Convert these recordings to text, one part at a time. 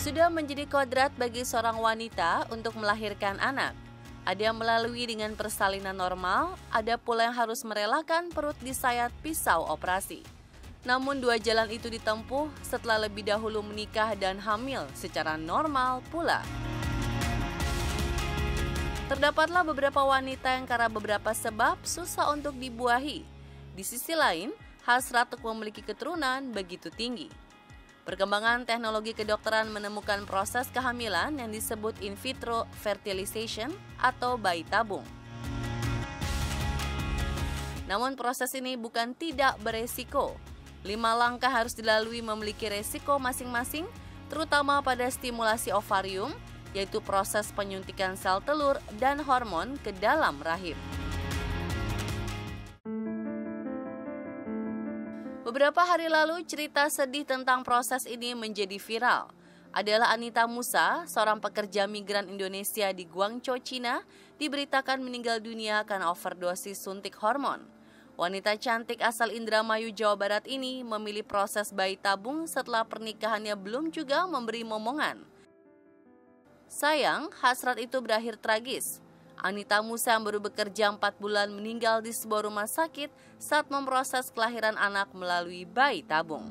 Sudah menjadi kodrat bagi seorang wanita untuk melahirkan anak. Ada yang melalui dengan persalinan normal, ada pula yang harus merelakan perut disayat pisau operasi. Namun dua jalan itu ditempuh setelah lebih dahulu menikah dan hamil secara normal pula. Terdapatlah beberapa wanita yang karena beberapa sebab susah untuk dibuahi. Di sisi lain, hasrat untuk memiliki keturunan begitu tinggi. Perkembangan teknologi kedokteran menemukan proses kehamilan yang disebut in vitro fertilization atau bayi tabung. Namun proses ini bukan tidak beresiko. 5 langkah harus dilalui memiliki resiko masing-masing, terutama pada stimulasi ovarium, yaitu proses penyuntikan sel telur dan hormon ke dalam rahim. Beberapa hari lalu, cerita sedih tentang proses ini menjadi viral. Adalah Anita Musa, seorang pekerja migran Indonesia di Guangzhou, Cina, diberitakan meninggal dunia karena overdosis suntik hormon. Wanita cantik asal Indramayu, Jawa Barat ini memilih proses bayi tabung setelah pernikahannya belum juga memberi momongan. Sayang, hasrat itu berakhir tragis. Anita Musa yang baru bekerja 4 bulan meninggal di sebuah rumah sakit saat memproses kelahiran anak melalui bayi tabung.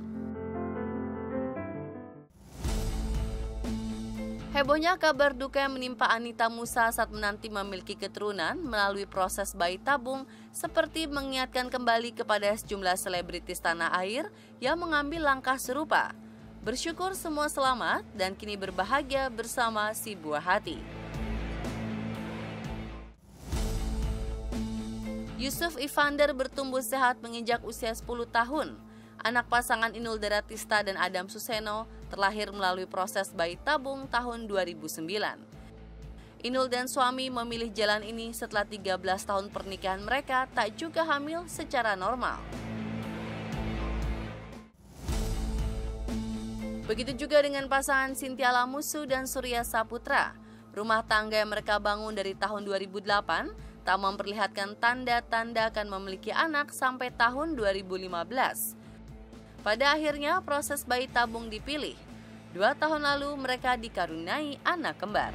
Hebohnya kabar duka yang menimpa Anita Musa saat menanti memiliki keturunan melalui proses bayi tabung seperti mengingatkan kembali kepada sejumlah selebritis tanah air yang mengambil langkah serupa. Bersyukur semua selamat dan kini berbahagia bersama si buah hati. Yusuf Ivander bertumbuh sehat menginjak usia 10 tahun. Anak pasangan Inul Daratista dan Adam Suseno terlahir melalui proses bayi tabung tahun 2009. Inul dan suami memilih jalan ini setelah 13 tahun pernikahan mereka tak juga hamil secara normal. Begitu juga dengan pasangan Chintya Lamusu dan Surya Saputra. Rumah tangga yang mereka bangun dari tahun 2008 tak memperlihatkan tanda-tanda akan memiliki anak sampai tahun 2015. Pada akhirnya proses bayi tabung dipilih. 2 tahun lalu mereka dikaruniai anak kembar.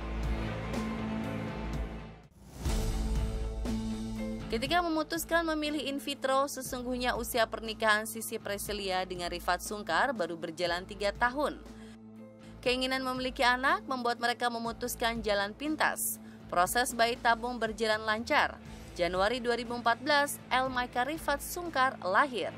Ketika memutuskan memilih in vitro, sesungguhnya usia pernikahan Sissy Priscillia dengan Rifat Sungkar baru berjalan 3 tahun. Keinginan memiliki anak membuat mereka memutuskan jalan pintas. Proses bayi tabung berjalan lancar. Januari 2014, Elmaika Rifat Sungkar lahir.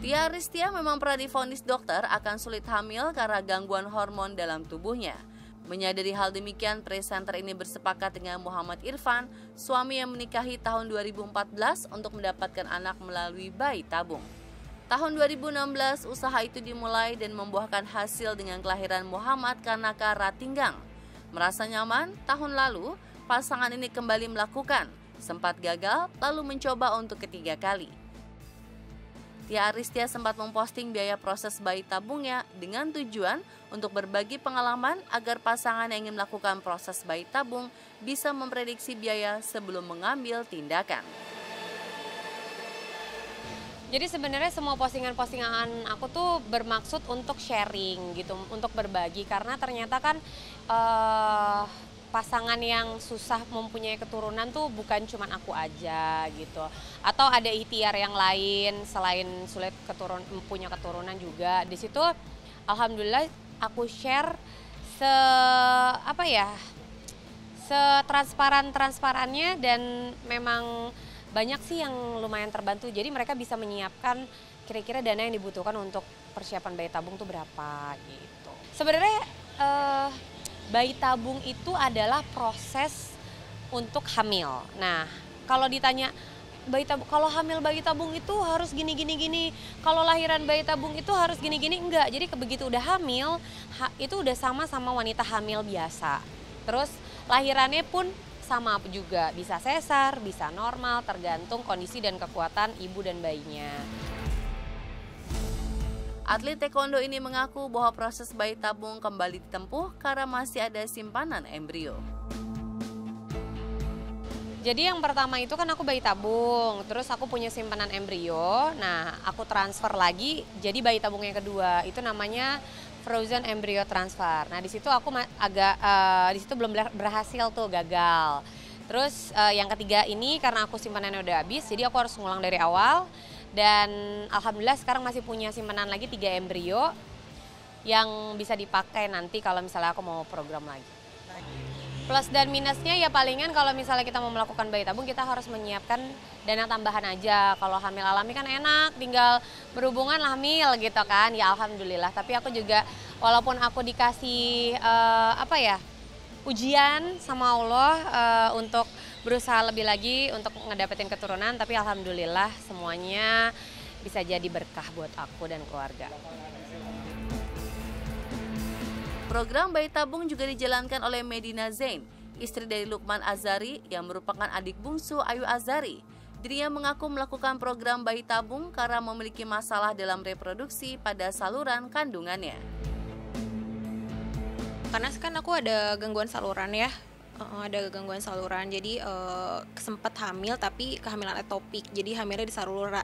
Tia Aristia memang pernah divonis dokter akan sulit hamil karena gangguan hormon dalam tubuhnya. Menyadari hal demikian, presenter ini bersepakat dengan Muhammad Irfan, suami yang menikahi tahun 2014 untuk mendapatkan anak melalui bayi tabung. Tahun 2016, usaha itu dimulai dan membuahkan hasil dengan kelahiran Muhammad Kanaka Ratinggang. Merasa nyaman, tahun lalu pasangan ini kembali melakukan, sempat gagal, lalu mencoba untuk ketiga kali. Tia Aristia sempat memposting biaya proses bayi tabungnya dengan tujuan untuk berbagi pengalaman agar pasangan yang ingin melakukan proses bayi tabung bisa memprediksi biaya sebelum mengambil tindakan. Jadi sebenarnya semua postingan-postingan aku tuh bermaksud untuk sharing gitu, untuk berbagi karena ternyata kan pasangan yang susah mempunyai keturunan tuh bukan cuma aku aja gitu. Atau ada ikhtiar yang lain selain sulit punya keturunan juga. Di situ alhamdulillah aku share setransparannya dan memang banyak sih yang lumayan terbantu, jadi mereka bisa menyiapkan kira-kira dana yang dibutuhkan untuk persiapan bayi tabung tuh berapa gitu. Sebenarnya bayi tabung itu adalah proses untuk hamil. Nah, kalau ditanya kalau hamil bayi tabung itu harus gini, kalau lahiran bayi tabung itu harus gini, enggak. Jadi begitu udah hamil, itu udah sama wanita hamil biasa. Terus lahirannya pun sama juga, bisa sesar, bisa normal, tergantung kondisi dan kekuatan ibu dan bayinya. Atlet taekwondo ini mengaku bahwa proses bayi tabung kembali ditempuh karena masih ada simpanan embrio. Jadi yang pertama itu kan aku bayi tabung, terus aku punya simpanan embrio. Nah, aku transfer lagi jadi bayi tabung yang kedua. Itu namanya frozen embryo transfer. Nah, di situ aku di situ belum berhasil tuh, gagal. Terus yang ketiga ini karena aku simpanannya udah habis, jadi aku harus ngulang dari awal. Dan alhamdulillah sekarang masih punya simpanan lagi 3 embrio yang bisa dipakai nanti kalau misalnya aku mau program lagi. Plus dan minusnya ya palingan kalau misalnya kita mau melakukan bayi tabung kita harus menyiapkan dana tambahan aja. Kalau hamil alami kan enak, tinggal berhubungan hamil gitu kan. Ya alhamdulillah. Tapi aku juga walaupun aku dikasih ujian sama Allah untuk berusaha lebih lagi untuk ngedapetin keturunan, tapi alhamdulillah semuanya bisa jadi berkah buat aku dan keluarga. Program bayi tabung juga dijalankan oleh Medina Zain, istri dari Lukman Azari yang merupakan adik bungsu Ayu Azari. Dirinya mengaku melakukan program bayi tabung karena memiliki masalah dalam reproduksi pada saluran kandungannya. Karena kan aku ada gangguan saluran ya. Ada gangguan saluran, jadi sempat hamil tapi kehamilan etopik, jadi hamilnya di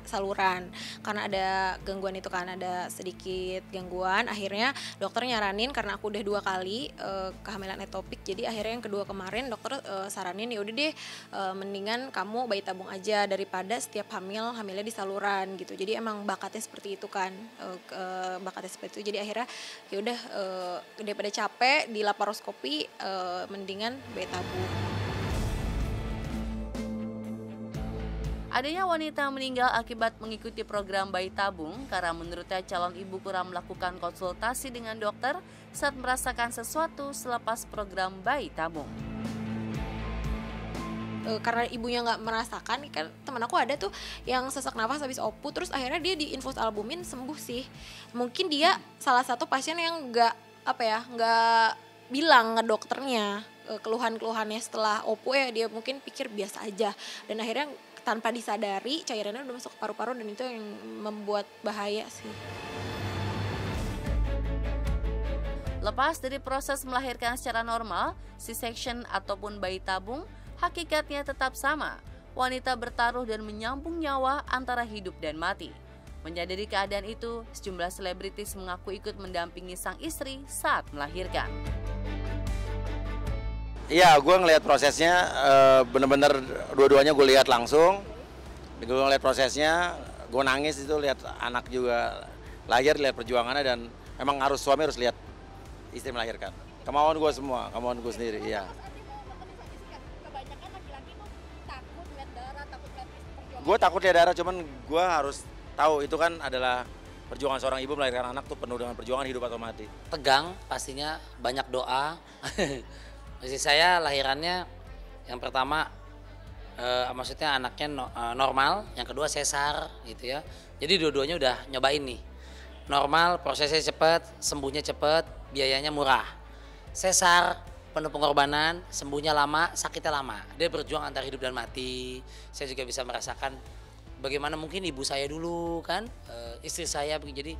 saluran karena ada gangguan itu kan, ada sedikit gangguan. Akhirnya dokter nyaranin karena aku udah 2 kali kehamilan etopik, jadi akhirnya yang kedua kemarin dokter saranin ya udah deh mendingan kamu bayi tabung aja daripada setiap hamilnya di saluran gitu. Jadi emang bakatnya seperti itu kan, bakatnya seperti itu, jadi akhirnya ya udah daripada capek di laparoskopi mendingan bayi tabung. Adanya wanita meninggal akibat mengikuti program bayi tabung karena menurutnya calon ibu kurang melakukan konsultasi dengan dokter saat merasakan sesuatu selepas program bayi tabung. Karena ibunya nggak merasakan, kan teman aku ada tuh yang sesak nafas habis OPU, terus akhirnya dia diinfus albumin sembuh sih. Mungkin dia salah satu pasien yang nggak bilang ke dokternya keluhan-keluhannya setelah OPU ya, dia mungkin pikir biasa aja, dan akhirnya tanpa disadari cairannya udah masuk ke paru-paru dan itu yang membuat bahaya sih. Lepas dari proses melahirkan secara normal, C-section ataupun bayi tabung, hakikatnya tetap sama. Wanita bertaruh dan menyambung nyawa antara hidup dan mati. Menyadari keadaan itu, sejumlah selebritis mengaku ikut mendampingi sang istri saat melahirkan. Iya, gue ngelihat prosesnya bener-bener dua-duanya gue lihat langsung. Gue ngelihat prosesnya, gue nangis itu lihat anak juga lahir, lihat perjuangannya, dan memang suami harus lihat istri melahirkan. Kemauan gue semua, kemauan gue sendiri, iya. Kebanyakan laki-laki tuh takut lihat darah, takut lihat perjuangan. Gue takut lihat darah, cuman gue harus tahu itu kan adalah perjuangan seorang ibu melahirkan anak tuh penuh dengan perjuangan hidup atau mati. Tegang pastinya, banyak doa. Istri saya lahirannya yang pertama maksudnya anaknya normal, yang kedua sesar gitu ya. Jadi dua-duanya udah nyobain nih. Normal prosesnya cepat, sembuhnya cepat, biayanya murah. Sesar penuh pengorbanan, sembuhnya lama, sakitnya lama. Dia berjuang antara hidup dan mati. Saya juga bisa merasakan bagaimana mungkin ibu saya dulu kan, istri saya, jadi